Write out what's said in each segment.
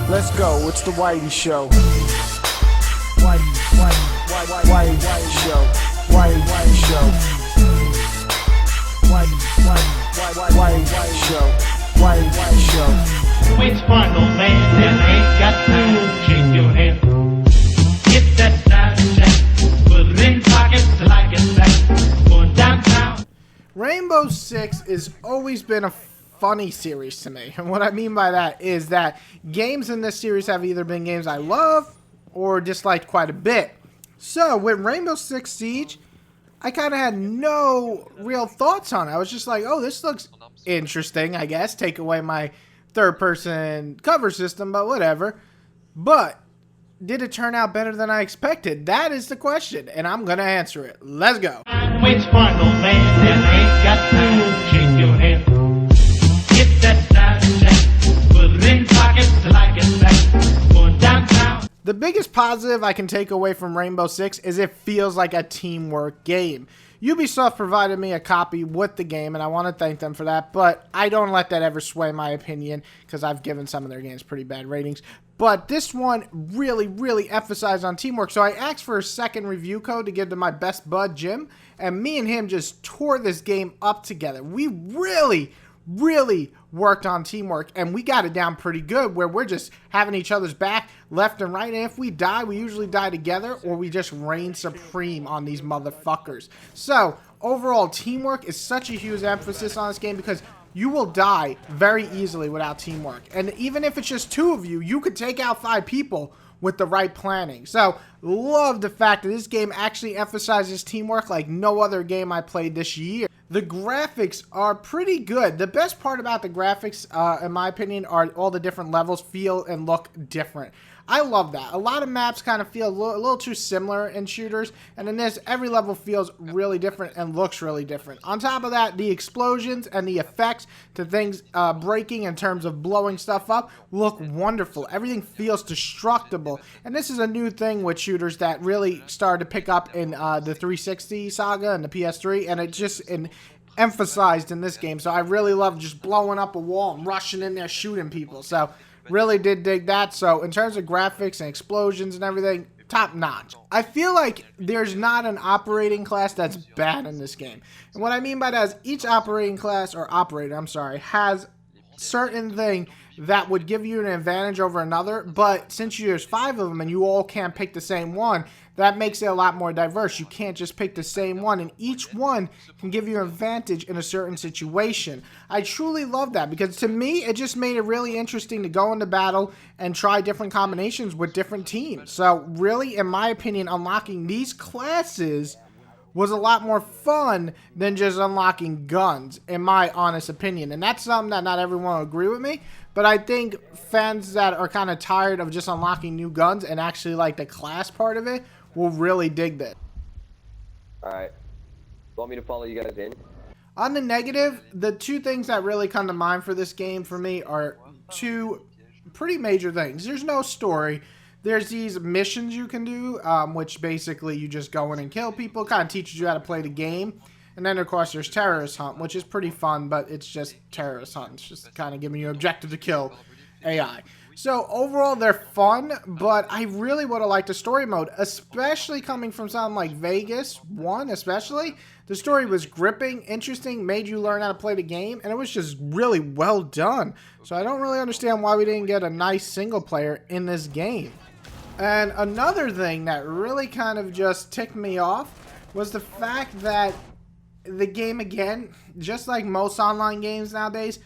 Let's go, it's the Whitey Show. Whitey Show. Whitey Show. Whitey Show. Whitey Show. It's fun, old man, and ain't got time to shake your head. Get that side check, put it in pockets till I get back. Going downtown. Rainbow Six has always been a funny series to me. And what I mean by that is that games in this series have either been games I love or disliked quite a bit. So with Rainbow Six Siege, I kind of had no real thoughts on it. I was just like, oh, this looks interesting, I guess. Take away my third-person cover system, but whatever. But did it turn out better than I expected? That is the question, and I'm going to answer it. Let's go. It's fun, old man, and ain't got time to shake your head. Get that side check, put it in pockets till I get back. Going downtown. The biggest positive I can take away from Rainbow Six is it feels like a teamwork game. Ubisoft provided me a copy with the game, and I want to thank them for that, but I don't let that ever sway my opinion because I've given some of their games pretty bad ratings. But this one really emphasized on teamwork, so I asked for a second review code to give to my best bud, Jim, and me and him just tore this game up together. We really worked on teamwork, and we got it down pretty good where we're just having each other's back left and right, and if we die, we usually die together or we just reign supreme on these motherfuckers. So overall, teamwork is such a huge emphasis on this game because you will die very easily without teamwork, and even if it's just two of you, you could take out 5 people with the right planning. So love the fact that this game actually emphasizes teamwork like no other game I played this year. The graphics are pretty good. The best part about the graphics, in my opinion, are all the different levels feel and look different. I love that. A lot of maps kind of feel a little too similar in shooters, and in this, every level feels really different and looks really different. On top of that, the explosions and the effects to things breaking in terms of blowing stuff up look wonderful. Everything feels destructible, and this is a new thing with shooters that really started to pick up in the 360 saga and the PS3, and it just emphasized in this game. So I really love just blowing up a wall and rushing in there shooting people. So really did dig that. So in terms of graphics and explosions and everything, top notch. I feel like there's not an operating class that's bad in this game. And what I mean by that is each operating class, or operator, I'm sorry, has certain thing that would give you an advantage over another, but since there's 5 of them and you all can't pick the same one, that makes it a lot more diverse. You can't just pick the same one, and each one can give you an advantage in a certain situation. I truly love that because to me, it just made it really interesting to go into battle and try different combinations with different teams. So really, in my opinion, unlocking these classes was a lot more fun than just unlocking guns, in my honest opinion. And that's something that not everyone will agree with me, but I think fans that are kind of tired of just unlocking new guns and actually like the class part of it will really dig this. Alright. Want me to follow you guys in? On the negative, the 2 things that really come to mind for this game for me are 2 pretty major things. There's no story. There's these missions you can do, which basically you just go in and kill people. Kind of teaches you how to play the game. And then, of course, there's Terrorist Hunt, which is pretty fun, but it's just Terrorist Hunt. It's just kind of giving you an objective to kill AI. So, overall, they're fun, but I really would have liked a story mode, especially coming from something like Vegas 1, especially. The story was gripping, interesting, made you learn how to play the game, and it was just really well done. So, I don't really understand why we didn't get a nice single player in this game. And another thing that really kind of just ticked me off was the fact that the game, again, just like most online games nowadays,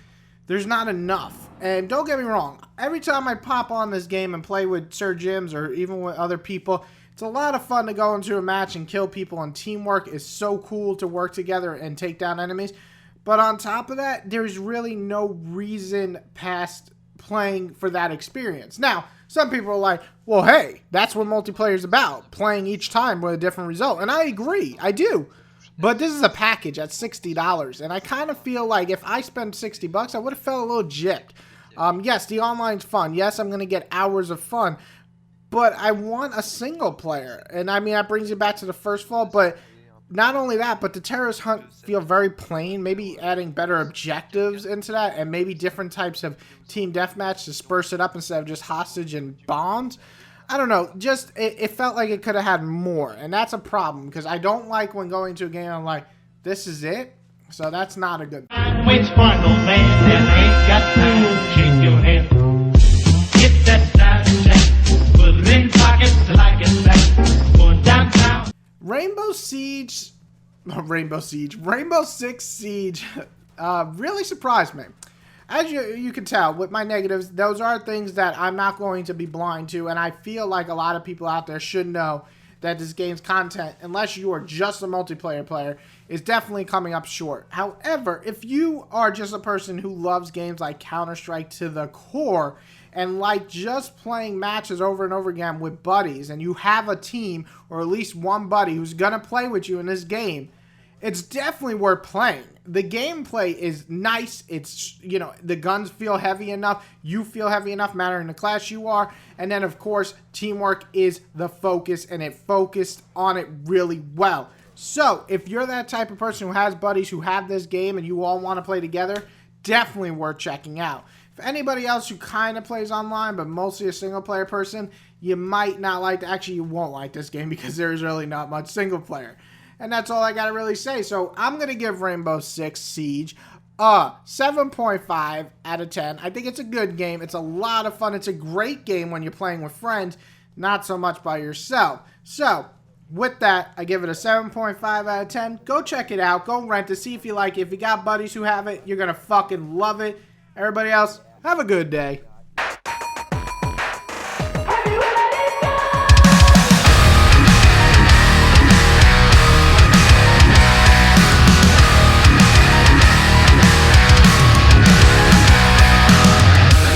there's not enough. And don't get me wrong, every time I pop on this game and play with Sir Jims or even with other people, it's a lot of fun to go into a match and kill people, and teamwork is so cool to work together and take down enemies. But on top of that, there's really no reason past playing for that experience. Now, some people are like, well, hey, that's what multiplayer is about, playing each time with a different result. And I agree, I do. But this is a package at $60, and I kind of feel like if I spent $60, I would have felt a little gypped. Yes, the online's fun. Yes, I'm going to get hours of fun, but I want a single player. And I mean, that brings you back to the first fall, but not only that, but the terrorist hunt feel very plain. Maybe adding better objectives into that, and maybe different types of team deathmatch to spruce it up instead of just hostage and bombs. I don't know. Just it felt like it could have had more, and that's a problem because I don't like when going to a game I'm like, this is it. So that's not a good thing. Which one, old man, that ain't got time? Shake your head. Get that Snapchat, put it in pockets like it's back. Going downtown. Rainbow Six Siege really surprised me. As you can tell with my negatives, those are things that I'm not going to be blind to, and I feel like a lot of people out there should know that this game's content, unless you are just a multiplayer player, is definitely coming up short. However, if you are just a person who loves games like Counter-Strike to the core, and like just playing matches over and over again with buddies, and you have a team, or at least one buddy who's going to play with you in this game, it's definitely worth playing. The gameplay is nice. It's, you know, the guns feel heavy enough. You feel heavy enough, mattering the class you are. And then, of course, teamwork is the focus, and it focused on it really well. So, if you're that type of person who has buddies who have this game and you all want to play together, definitely worth checking out. For anybody else who kind of plays online, but mostly a single-player person, you might not like, actually, you won't like this game because there's really not much single-player. And that's all I got to really say. So I'm going to give Rainbow Six Siege a 7.5 out of 10. I think it's a good game. It's a lot of fun. It's a great game when you're playing with friends, not so much by yourself. So with that, I give it a 7.5 out of 10. Go check it out. Go rent it. See if you like it. If you got buddies who have it, you're going to fucking love it. Everybody else, have a good day.